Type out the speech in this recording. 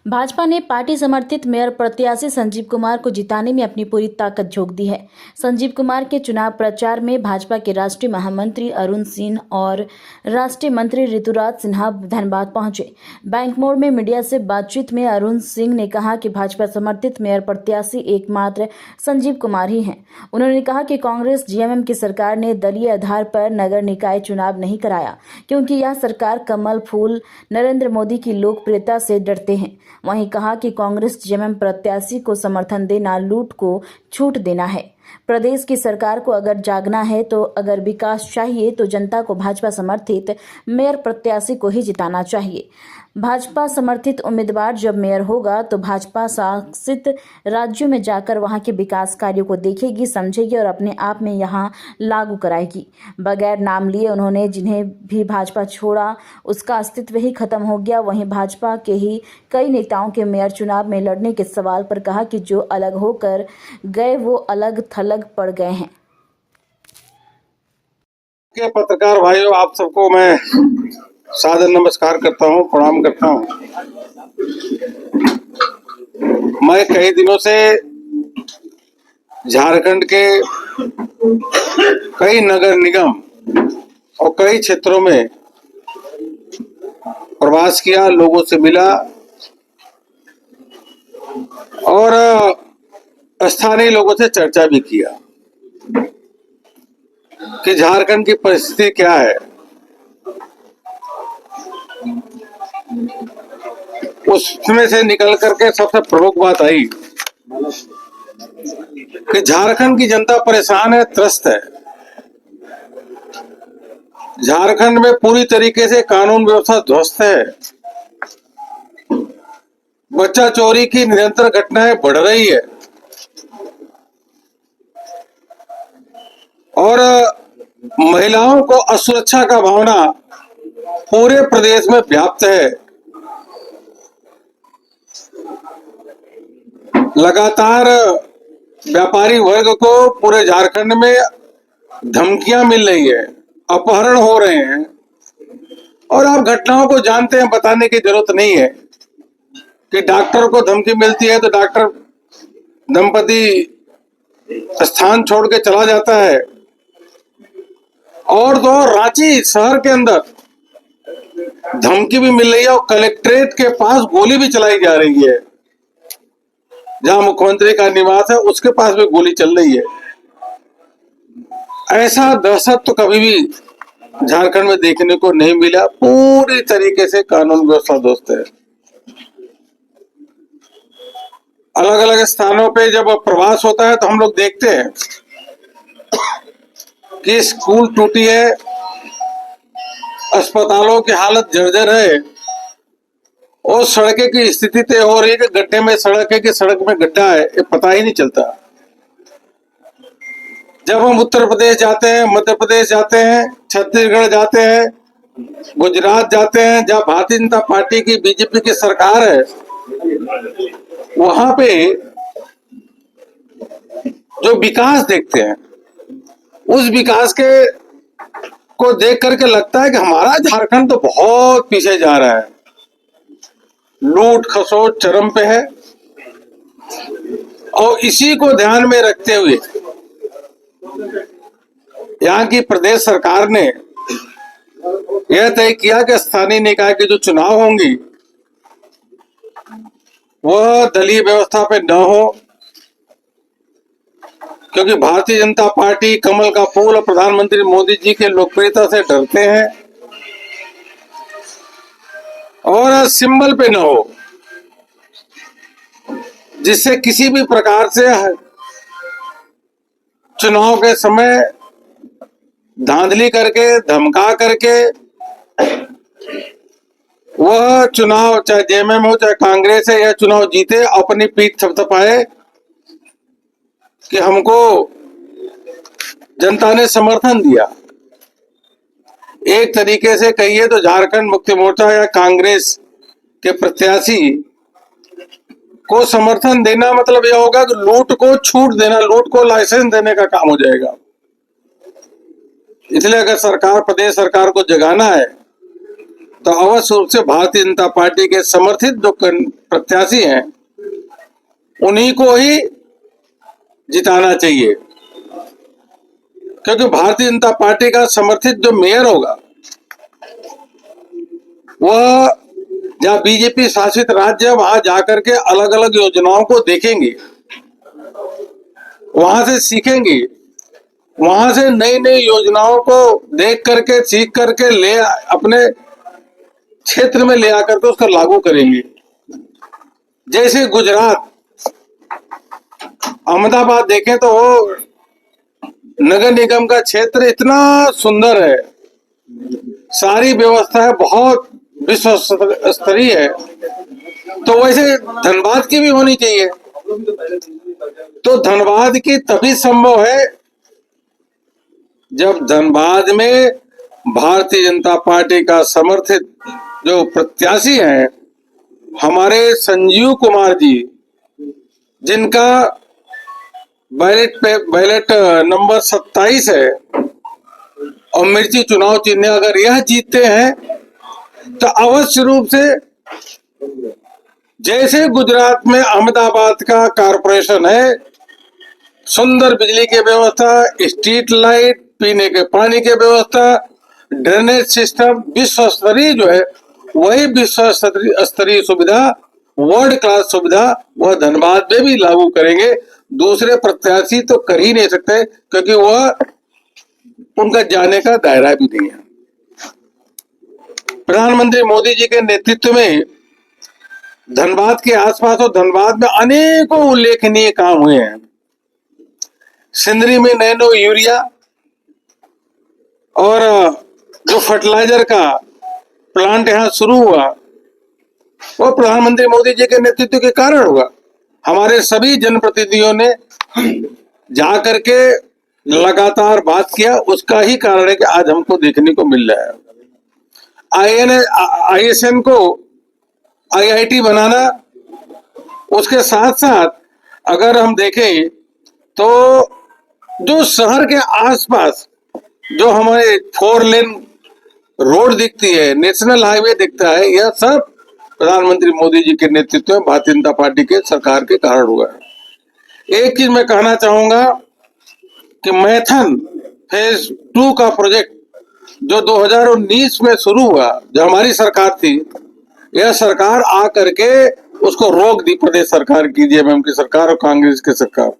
भाजपा ने पार्टी समर्थित मेयर प्रत्याशी संजीव कुमार को जिताने में अपनी पूरी ताकत झोंक दी है। संजीव कुमार के चुनाव प्रचार में भाजपा के राष्ट्रीय महामंत्री अरुण सिंह और राष्ट्रीय मंत्री ऋतुराज सिन्हा धनबाद पहुंचे। बैंक मोड़ में मीडिया से बातचीत में अरुण सिंह ने कहा कि भाजपा समर्थित मेयर प्रत्याशी एकमात्र संजीव कुमार ही हैं। उन्होंने कहा कि कांग्रेस जीएमएम की सरकार ने दलीय आधार पर नगर निकाय चुनाव नहीं कराया, क्योंकि यह सरकार कमल फूल नरेंद्र मोदी की लोकप्रियता से डरते हैं। वहीं कहा कि कांग्रेस जीएमएम प्रत्याशी को समर्थन देना लूट को छूट देना है। प्रदेश की सरकार को अगर जागना है तो अगर विकास चाहिए तो जनता को भाजपा समर्थित मेयर प्रत्याशी को ही जिताना चाहिए। भाजपा समर्थित उम्मीदवार जब मेयर होगा तो भाजपा शासित राज्यों में जाकर वहां के विकास कार्यों को देखेगी, समझेगी और अपने आप में यहां लागू कराएगी। बगैर नाम लिए उन्होंने जिन्हें भी भाजपा छोड़ा उसका अस्तित्व ही खत्म हो गया। वहीं भाजपा के ही कई नेताओं के मेयर चुनाव में लड़ने के सवाल पर कहा कि जो अलग होकर गए वो अलग थलग पड़ गए हैं। पत्रकार भाइयों, आप सबको मैं सादर नमस्कार करता हूं, प्रणाम करता हूं। मैं कई दिनों से झारखंड के कई नगर निगम और कई क्षेत्रों में प्रवास किया, लोगों से मिला और स्थानीय लोगों से चर्चा भी किया कि झारखंड की परिस्थिति क्या है। उसमें से निकल करके सबसे प्रमुख बात आई कि झारखंड की जनता परेशान है, त्रस्त है। झारखंड में पूरी तरीके से कानून व्यवस्था ध्वस्त है। बच्चा चोरी की निरंतर घटनाएं बढ़ रही है और महिलाओं को असुरक्षा का भावना पूरे प्रदेश में व्याप्त है। लगातार व्यापारी वर्ग को पूरे झारखंड में धमकियां मिल रही है, अपहरण हो रहे हैं और आप घटनाओं को जानते हैं, बताने की जरूरत नहीं है कि डॉक्टर को धमकी मिलती है तो डॉक्टर दंपति स्थान छोड़ के चला जाता है। और तो रांची शहर के अंदर धमकी भी मिल रही है और कलेक्ट्रेट के पास गोली भी चलाई जा रही है। जहां मुख्यमंत्री का निवास है उसके पास भी गोली चल रही है। ऐसा दहशत तो कभी भी झारखंड में देखने को नहीं मिला। पूरी तरीके से कानून व्यवस्था ध्वस्त है। अलग अलग स्थानों पे जब प्रवास होता है तो हम लोग देखते हैं कि स्कूल टूटी है, अस्पतालों की हालत जर्जर है और सड़कें की स्थिति तय हो रही है कि गड्ढे में सड़क है कि सड़क में गड्ढा है, ये पता ही नहीं चलता। जब हम उत्तर प्रदेश जाते हैं, मध्य प्रदेश जाते हैं, छत्तीसगढ़ जाते हैं, गुजरात जाते हैं, जहाँ भारतीय जनता पार्टी की बीजेपी की सरकार है, वहां पे जो विकास देखते हैं उस विकास के को देख करके लगता है कि हमारा झारखंड तो बहुत पीछे जा रहा है। लूट खसोट चरम पे है और इसी को ध्यान में रखते हुए यहाँ की प्रदेश सरकार ने यह तय किया कि स्थानीय निकाय के जो चुनाव होंगी वह दलीय व्यवस्था पे न हो, क्योंकि भारतीय जनता पार्टी कमल का फूल और प्रधानमंत्री मोदी जी के लोकप्रियता से डरते हैं और सिंबल पे न हो, जिससे किसी भी प्रकार से चुनाव के समय धांधली करके धमका करके वह चुनाव चाहे जेएमएम हो चाहे कांग्रेस है, यह चुनाव जीते, अपनी पीठ थपथपाए कि हमको जनता ने समर्थन दिया। एक तरीके से कहिए तो झारखंड मुक्ति मोर्चा या कांग्रेस के प्रत्याशी को समर्थन देना मतलब यह होगा कि लूट को छूट देना, लूट को लाइसेंस देने का काम हो जाएगा। इसलिए अगर सरकार, प्रदेश सरकार को जगाना है तो अवश्य रूप से भारतीय जनता पार्टी के समर्थित जो प्रत्याशी हैं उन्हीं को ही जिताना चाहिए, क्योंकि भारतीय जनता पार्टी का समर्थित जो मेयर होगा वह जहाँ बीजेपी शासित राज्य है वहां जाकर के अलग अलग योजनाओं को देखेंगे, वहां से सीखेंगे, वहां से नई नई योजनाओं को देख करके सीख करके ले अपने क्षेत्र में ले आकर के उसको लागू करेंगे। जैसे गुजरात अहमदाबाद देखें तो वो नगर निगम का क्षेत्र इतना सुंदर है, सारी व्यवस्था है, बहुत विश्व स्तरीय है, तो वैसे धनबाद की भी होनी चाहिए। तो धनबाद की तभी संभव है जब धनबाद में भारतीय जनता पार्टी का समर्थित जो प्रत्याशी हैं हमारे संजीव कुमार जी, जिनका बैलेट नंबर 27 है और मिर्ची चुनाव चिन्ह, अगर यह जीतते हैं तो अवश्य रूप से जैसे गुजरात में अहमदाबाद का कॉरपोरेशन है, सुंदर बिजली की व्यवस्था, स्ट्रीट लाइट, पीने के पानी की व्यवस्था, ड्रेनेज सिस्टम विश्व स्तरीय जो है, वही विश्व स्तरीय सुविधा, वर्ल्ड क्लास सुविधा वह धनबाद में भी लागू करेंगे। दूसरे प्रत्याशी तो कर ही नहीं सकते, क्योंकि वह उनका जाने का दायरा भी नहीं है। प्रधानमंत्री मोदी जी के नेतृत्व में धनबाद के आसपास और धनबाद में अनेकों उल्लेखनीय काम हुए हैं। सिंदरी में नैनो यूरिया और जो फर्टिलाइजर का प्लांट यहाँ शुरू हुआ वो प्रधानमंत्री मोदी जी के नेतृत्व के कारण हुआ। हमारे सभी जनप्रतिनिधियों ने जाकर के लगातार बात किया, उसका ही कारण है कि आज हमको देखने को मिल रहा है। ISN को IIT बनाना, उसके साथ साथ अगर हम देखें तो जो शहर के आसपास जो हमारे 4 लेन रोड दिखती है, नेशनल हाईवे दिखता है, यह सब प्रधानमंत्री मोदी जी के नेतृत्व में भारतीय जनता पार्टी के सरकार के कारण हुआ है। एक चीज मैं कहना चाहूंगा कि मैथन फेज 2 का प्रोजेक्ट जो 2019 में शुरू हुआ, जो हमारी सरकार थी, यह सरकार आ करके उसको रोक दी, प्रदेश सरकार की, जेएमएम की सरकार और कांग्रेस की सरकार।